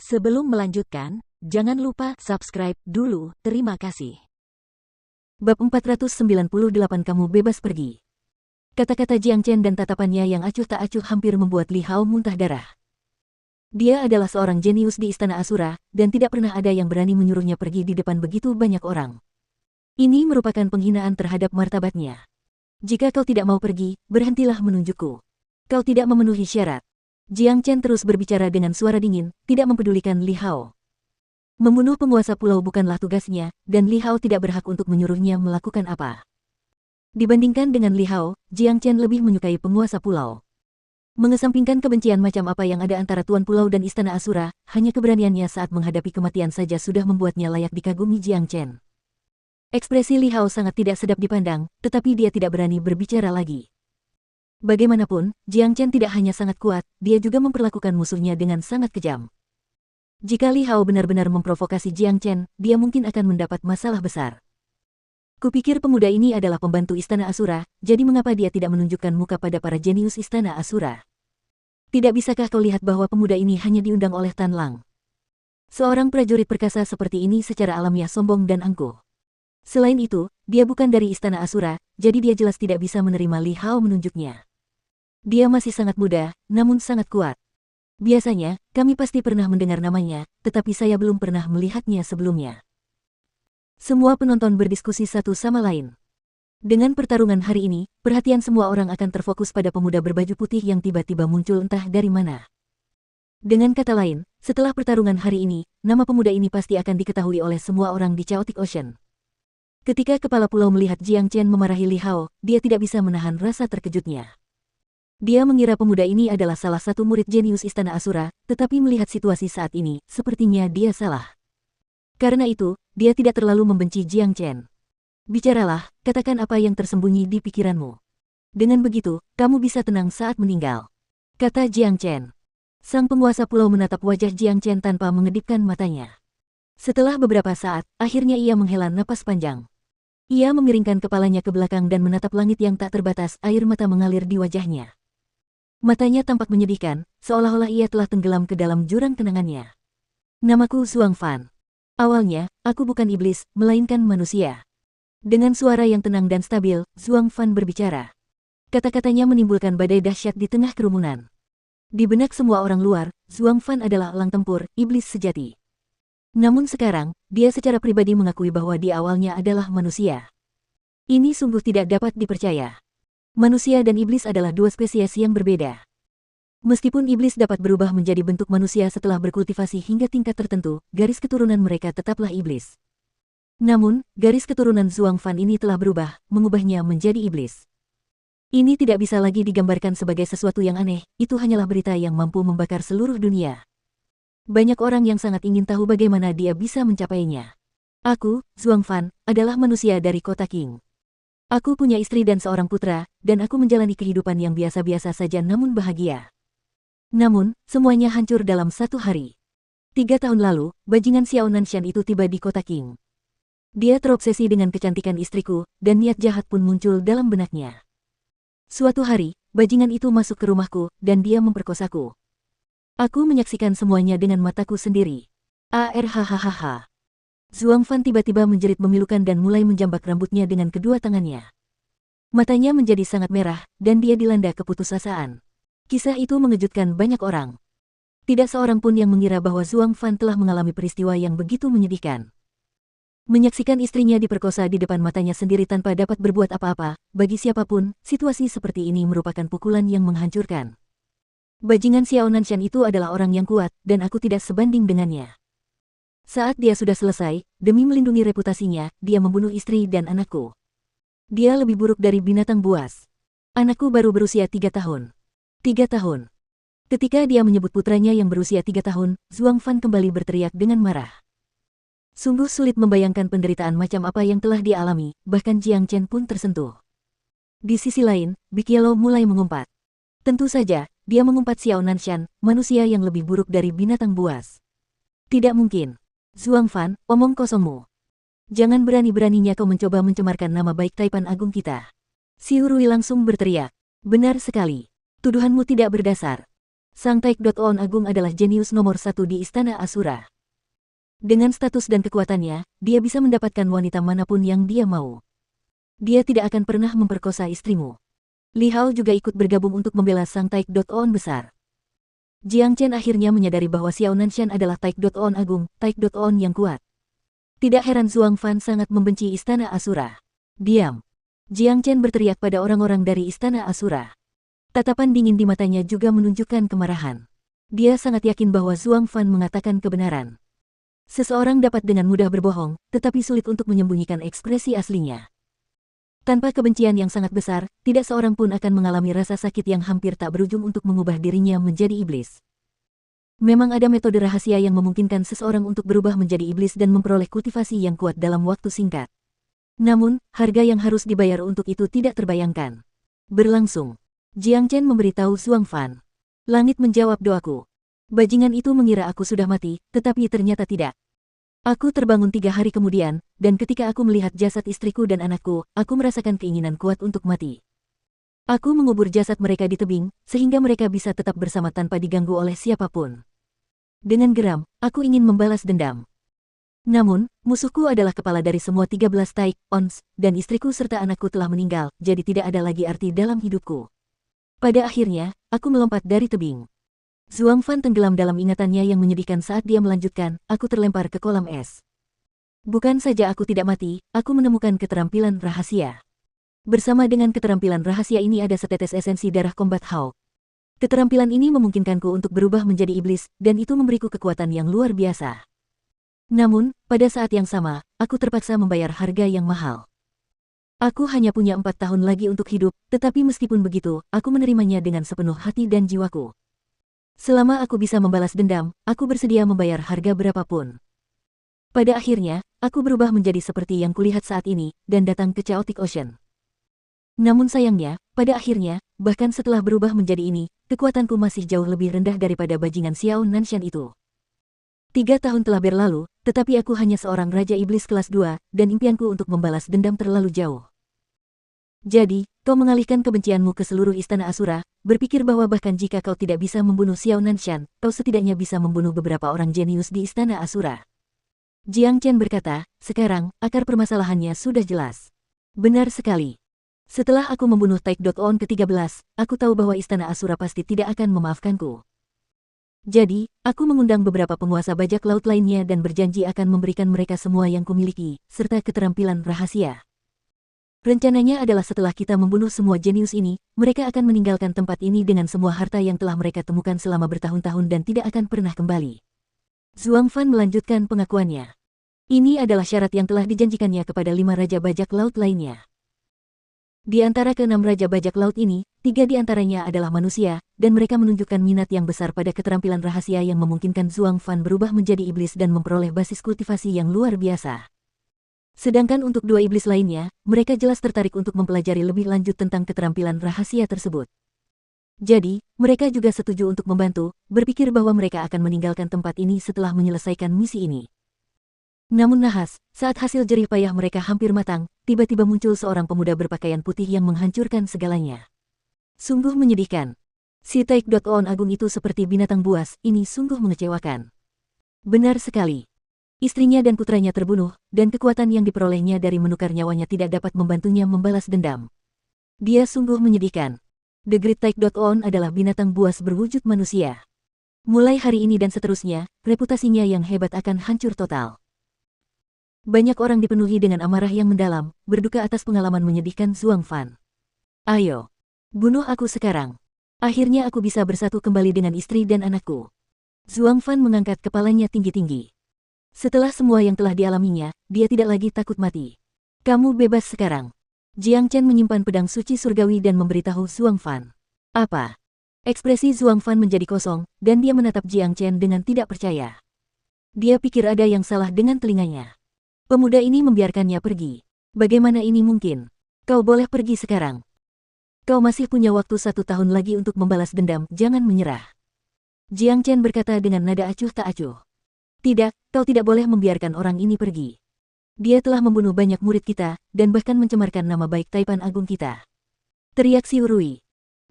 Sebelum melanjutkan, jangan lupa subscribe dulu, terima kasih. Bab 498 Kamu bebas pergi. Kata-kata Jiang Chen dan tatapannya yang acuh tak acuh hampir membuat Li Hao muntah darah. Dia adalah seorang jenius di Istana Asura, dan tidak pernah ada yang berani menyuruhnya pergi di depan begitu banyak orang. Ini merupakan penghinaan terhadap martabatnya. Jika kau tidak mau pergi, berhentilah menunjukku. Kau tidak memenuhi syarat. Jiang Chen terus berbicara dengan suara dingin, tidak mempedulikan Li Hao. Membunuh penguasa pulau bukanlah tugasnya, dan Li Hao tidak berhak untuk menyuruhnya melakukan apa. Dibandingkan dengan Li Hao, Jiang Chen lebih menyukai penguasa pulau. Mengesampingkan kebencian macam apa yang ada antara Tuan Pulau dan Istana Asura, hanya keberaniannya saat menghadapi kematian saja sudah membuatnya layak dikagumi Jiang Chen. Ekspresi Li Hao sangat tidak sedap dipandang, tetapi dia tidak berani berbicara lagi. Bagaimanapun, Jiang Chen tidak hanya sangat kuat, dia juga memperlakukan musuhnya dengan sangat kejam. Jika Li Hao benar-benar memprovokasi Jiang Chen, dia mungkin akan mendapat masalah besar. Kupikir pemuda ini adalah pembantu Istana Asura, jadi mengapa dia tidak menunjukkan muka pada para jenius Istana Asura? Tidak bisakah kau lihat bahwa pemuda ini hanya diundang oleh Tan Lang? Seorang prajurit perkasa seperti ini secara alamiah sombong dan angkuh. Selain itu, dia bukan dari Istana Asura, jadi dia jelas tidak bisa menerima Li Hao menunjuknya. Dia masih sangat muda, namun sangat kuat. Biasanya, kami pasti pernah mendengar namanya, tetapi saya belum pernah melihatnya sebelumnya. Semua penonton berdiskusi satu sama lain. Dengan pertarungan hari ini, perhatian semua orang akan terfokus pada pemuda berbaju putih yang tiba-tiba muncul entah dari mana. Dengan kata lain, setelah pertarungan hari ini, nama pemuda ini pasti akan diketahui oleh semua orang di Chaotic Ocean. Ketika kepala pulau melihat Jiang Chen memarahi Li Hao, dia tidak bisa menahan rasa terkejutnya. Dia mengira pemuda ini adalah salah satu murid jenius Istana Asura, tetapi melihat situasi saat ini, sepertinya dia salah. Karena itu, dia tidak terlalu membenci Jiang Chen. Bicaralah, katakan apa yang tersembunyi di pikiranmu. Dengan begitu, kamu bisa tenang saat meninggal, kata Jiang Chen. Sang penguasa pulau menatap wajah Jiang Chen tanpa mengedipkan matanya. Setelah beberapa saat, akhirnya ia menghela napas panjang. Ia memiringkan kepalanya ke belakang dan menatap langit yang tak terbatas, air mata mengalir di wajahnya. Matanya tampak menyedihkan, seolah-olah ia telah tenggelam ke dalam jurang kenangannya. Namaku Zhuang Fan. Awalnya, aku bukan iblis, melainkan manusia. Dengan suara yang tenang dan stabil, Zhuang Fan berbicara. Kata-katanya menimbulkan badai dahsyat di tengah kerumunan. Di benak semua orang luar, Zhuang Fan adalah elang tempur, iblis sejati. Namun sekarang, dia secara pribadi mengakui bahwa dia awalnya adalah manusia. Ini sungguh tidak dapat dipercaya. Manusia dan iblis adalah dua spesies yang berbeda. Meskipun iblis dapat berubah menjadi bentuk manusia setelah berkultivasi hingga tingkat tertentu, garis keturunan mereka tetaplah iblis. Namun, garis keturunan Zhuang Fan ini telah berubah, mengubahnya menjadi iblis. Ini tidak bisa lagi digambarkan sebagai sesuatu yang aneh, itu hanyalah berita yang mampu membakar seluruh dunia. Banyak orang yang sangat ingin tahu bagaimana dia bisa mencapainya. Aku, Zhuang Fan, adalah manusia dari kota Qing. Aku punya istri dan seorang putra, dan aku menjalani kehidupan yang biasa-biasa saja namun bahagia. Namun, semuanya hancur dalam satu hari. 3 tahun lalu, bajingan Xiao Nanshan itu tiba di kota Qing. Dia terobsesi dengan kecantikan istriku, dan niat jahat pun muncul dalam benaknya. Suatu hari, bajingan itu masuk ke rumahku, dan dia memperkosaku. Aku menyaksikan semuanya dengan mataku sendiri. Arhahaha. Zhuang Fan tiba-tiba menjerit memilukan dan mulai menjambak rambutnya dengan kedua tangannya. Matanya menjadi sangat merah, dan dia dilanda keputusasaan. Kisah itu mengejutkan banyak orang. Tidak seorang pun yang mengira bahwa Zhuang Fan telah mengalami peristiwa yang begitu menyedihkan. Menyaksikan istrinya diperkosa di depan matanya sendiri tanpa dapat berbuat apa-apa, bagi siapapun, situasi seperti ini merupakan pukulan yang menghancurkan. Bajingan Xiao Nanshan itu adalah orang yang kuat, dan aku tidak sebanding dengannya. Saat dia sudah selesai, demi melindungi reputasinya, dia membunuh istri dan anakku. Dia lebih buruk dari binatang buas. Anakku baru berusia 3 tahun. 3 tahun. Ketika dia menyebut putranya yang berusia 3 tahun, Zhuang Fan kembali berteriak dengan marah. Sungguh sulit membayangkan penderitaan macam apa yang telah dia alami, bahkan Jiang Chen pun tersentuh. Di sisi lain, Big Yellow mulai mengumpat. Tentu saja, dia mengumpat Xiao Nanshan, manusia yang lebih buruk dari binatang buas. Tidak mungkin. Zhuang Fan, omong kosongmu. Jangan berani-beraninya kau mencoba mencemarkan nama baik Taipan Agung kita. Xiu Rui langsung berteriak. Benar sekali. Tuduhanmu tidak berdasar. Sang Taekwondo Agung adalah jenius nomor 1 di Istana Asura. Dengan status dan kekuatannya, dia bisa mendapatkan wanita manapun yang dia mau. Dia tidak akan pernah memperkosa istrimu. Li Hao juga ikut bergabung untuk membela sang Taekwondo besar. Jiang Chen akhirnya menyadari bahwa Xiao Nanshan adalah Taekwondo Agung, Taekwondo yang kuat. Tidak heran Zhuang Fan sangat membenci Istana Asura. Diam! Jiang Chen berteriak pada orang-orang dari Istana Asura. Tatapan dingin di matanya juga menunjukkan kemarahan. Dia sangat yakin bahwa Zhuang Fan mengatakan kebenaran. Seseorang dapat dengan mudah berbohong, tetapi sulit untuk menyembunyikan ekspresi aslinya. Tanpa kebencian yang sangat besar, tidak seorang pun akan mengalami rasa sakit yang hampir tak berujung untuk mengubah dirinya menjadi iblis. Memang ada metode rahasia yang memungkinkan seseorang untuk berubah menjadi iblis dan memperoleh kultivasi yang kuat dalam waktu singkat. Namun, harga yang harus dibayar untuk itu tidak terbayangkan. Berlangsung. Jiang Chen memberitahu Zhuang Fan. Langit menjawab doaku. Bajingan itu mengira aku sudah mati, tetapi ternyata tidak. Aku terbangun 3 hari kemudian, dan ketika aku melihat jasad istriku dan anakku, aku merasakan keinginan kuat untuk mati. Aku mengubur jasad mereka di tebing, sehingga mereka bisa tetap bersama tanpa diganggu oleh siapapun. Dengan geram, aku ingin membalas dendam. Namun, musuhku adalah kepala dari semua 13 Taek-ons, dan istriku serta anakku telah meninggal, jadi tidak ada lagi arti dalam hidupku. Pada akhirnya, aku melompat dari tebing. Zhuang Fan tenggelam dalam ingatannya yang menyedihkan saat dia melanjutkan, aku terlempar ke kolam es. Bukan saja aku tidak mati, aku menemukan keterampilan rahasia. Bersama dengan keterampilan rahasia ini ada setetes esensi darah Combat Hawk. Keterampilan ini memungkinkanku untuk berubah menjadi iblis, dan itu memberiku kekuatan yang luar biasa. Namun, pada saat yang sama, aku terpaksa membayar harga yang mahal. Aku hanya punya 4 tahun lagi untuk hidup, tetapi meskipun begitu, aku menerimanya dengan sepenuh hati dan jiwaku. Selama aku bisa membalas dendam, aku bersedia membayar harga berapapun. Pada akhirnya, aku berubah menjadi seperti yang kulihat saat ini, dan datang ke Chaotic Ocean. Namun sayangnya, pada akhirnya, bahkan setelah berubah menjadi ini, kekuatanku masih jauh lebih rendah daripada bajingan Xiao Nanshan itu. 3 tahun telah berlalu, tetapi aku hanya seorang Raja Iblis kelas 2, dan impianku untuk membalas dendam terlalu jauh. Jadi, kau mengalihkan kebencianmu ke seluruh Istana Asura, berpikir bahwa bahkan jika kau tidak bisa membunuh Xiao Nanshan, kau setidaknya bisa membunuh beberapa orang jenius di Istana Asura. Jiang Chen berkata, sekarang, akar permasalahannya sudah jelas. Benar sekali. Setelah aku membunuh Taekwondo ke-13, aku tahu bahwa Istana Asura pasti tidak akan memaafkanku. Jadi, aku mengundang beberapa penguasa bajak laut lainnya dan berjanji akan memberikan mereka semua yang kumiliki, serta keterampilan rahasia. Rencananya adalah setelah kita membunuh semua jenius ini, mereka akan meninggalkan tempat ini dengan semua harta yang telah mereka temukan selama bertahun-tahun dan tidak akan pernah kembali. Zhuang Fan melanjutkan pengakuannya. Ini adalah syarat yang telah dijanjikannya kepada 5 raja bajak laut lainnya. Di antara ke-6 raja bajak laut ini, 3 di antaranya adalah manusia, dan mereka menunjukkan minat yang besar pada keterampilan rahasia yang memungkinkan Zhuang Fan berubah menjadi iblis dan memperoleh basis kultivasi yang luar biasa. Sedangkan untuk 2 iblis lainnya, mereka jelas tertarik untuk mempelajari lebih lanjut tentang keterampilan rahasia tersebut. Jadi, mereka juga setuju untuk membantu, berpikir bahwa mereka akan meninggalkan tempat ini setelah menyelesaikan misi ini. Namun nahas, saat hasil jerih payah mereka hampir matang, tiba-tiba muncul seorang pemuda berpakaian putih yang menghancurkan segalanya. Sungguh menyedihkan. Si Taekwondo Agung itu seperti binatang buas, ini sungguh mengecewakan. Benar sekali. Istrinya dan putranya terbunuh, dan kekuatan yang diperolehnya dari menukar nyawanya tidak dapat membantunya membalas dendam. Dia sungguh menyedihkan. The Great Taekwondo adalah binatang buas berwujud manusia. Mulai hari ini dan seterusnya, reputasinya yang hebat akan hancur total. Banyak orang dipenuhi dengan amarah yang mendalam, berduka atas pengalaman menyedihkan Zhuang Fan. Ayo, bunuh aku sekarang. Akhirnya aku bisa bersatu kembali dengan istri dan anakku. Zhuang Fan mengangkat kepalanya tinggi-tinggi. Setelah semua yang telah dialaminya, dia tidak lagi takut mati. Kamu bebas sekarang. Jiang Chen menyimpan pedang suci surgawi dan memberitahu Zhuang Fan. Apa? Ekspresi Zhuang Fan menjadi kosong, dan dia menatap Jiang Chen dengan tidak percaya. Dia pikir ada yang salah dengan telinganya. Pemuda ini membiarkannya pergi. Bagaimana ini mungkin? Kau boleh pergi sekarang. Kau masih punya waktu 1 tahun lagi untuk membalas dendam, jangan menyerah. Jiang Chen berkata dengan nada acuh tak acuh. Tidak, kau tidak boleh membiarkan orang ini pergi. Dia telah membunuh banyak murid kita, dan bahkan mencemarkan nama baik Taipan Agung kita. Teriak si Urui.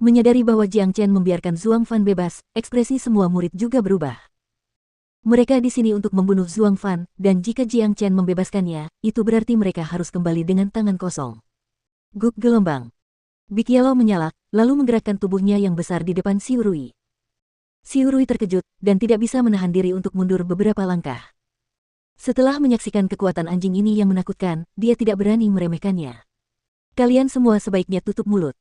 Menyadari bahwa Jiang Chen membiarkan Zhuang Fan bebas, ekspresi semua murid juga berubah. Mereka di sini untuk membunuh Zhuang Fan, dan jika Jiang Chen membebaskannya, itu berarti mereka harus kembali dengan tangan kosong. Guk gelombang. Big Yellow menyalak, lalu menggerakkan tubuhnya yang besar di depan Xiu Rui. Xiu Rui terkejut, dan tidak bisa menahan diri untuk mundur beberapa langkah. Setelah menyaksikan kekuatan anjing ini yang menakutkan, dia tidak berani meremehkannya. Kalian semua sebaiknya tutup mulut.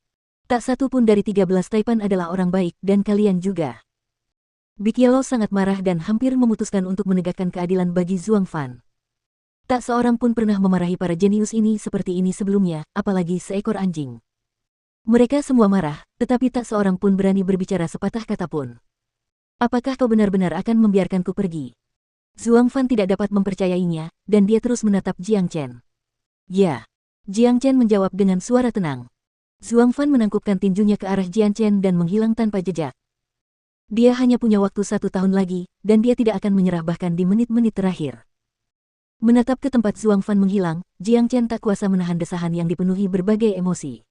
Tak satu pun dari 13 Taipan adalah orang baik, dan kalian juga. Big Yellow sangat marah dan hampir memutuskan untuk menegakkan keadilan bagi Zhuang Fan. Tak seorang pun pernah memarahi para jenius ini seperti ini sebelumnya, apalagi seekor anjing. Mereka semua marah, tetapi tak seorang pun berani berbicara sepatah kata pun. Apakah kau benar-benar akan membiarkanku pergi? Zhuang Fan tidak dapat mempercayainya, dan dia terus menatap Jiang Chen. Ya. Jiang Chen menjawab dengan suara tenang. Zhuang Fan menangkupkan tinjunya ke arah Jiang Chen dan menghilang tanpa jejak. Dia hanya punya waktu 1 tahun lagi, dan dia tidak akan menyerah bahkan di menit-menit terakhir. Menatap ke tempat Zhuang Fan menghilang, Jiang Chen tak kuasa menahan desahan yang dipenuhi berbagai emosi.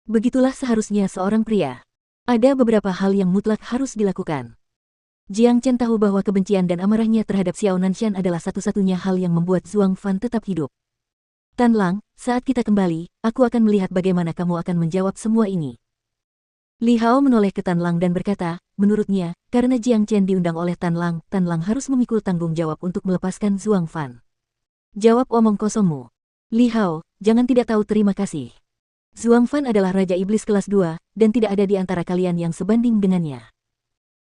Begitulah seharusnya seorang pria. Ada beberapa hal yang mutlak harus dilakukan. Jiang Chen tahu bahwa kebencian dan amarahnya terhadap Xiao Nanshan adalah satu-satunya hal yang membuat Zhuang Fan tetap hidup. Tan Lang, saat kita kembali, aku akan melihat bagaimana kamu akan menjawab semua ini. Li Hao menoleh ke Tan Lang dan berkata, menurutnya, karena Jiang Chen diundang oleh Tan Lang harus memikul tanggung jawab untuk melepaskan Zhuang Fan. Jawab omong kosongmu. Li Hao, jangan tidak tahu terima kasih. Zhuang Fan adalah Raja Iblis kelas 2, dan tidak ada di antara kalian yang sebanding dengannya.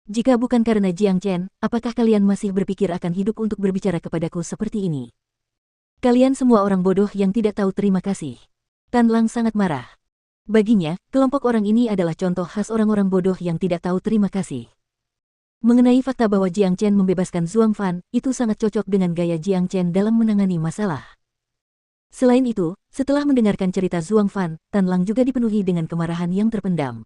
Jika bukan karena Jiang Chen, apakah kalian masih berpikir akan hidup untuk berbicara kepadaku seperti ini? Kalian semua orang bodoh yang tidak tahu terima kasih. Tan Lang sangat marah. Baginya, kelompok orang ini adalah contoh khas orang-orang bodoh yang tidak tahu terima kasih. Mengenai fakta bahwa Jiang Chen membebaskan Zhuang Fan, itu sangat cocok dengan gaya Jiang Chen dalam menangani masalah. Selain itu, setelah mendengarkan cerita Zhuang Fan, Tan Lang juga dipenuhi dengan kemarahan yang terpendam.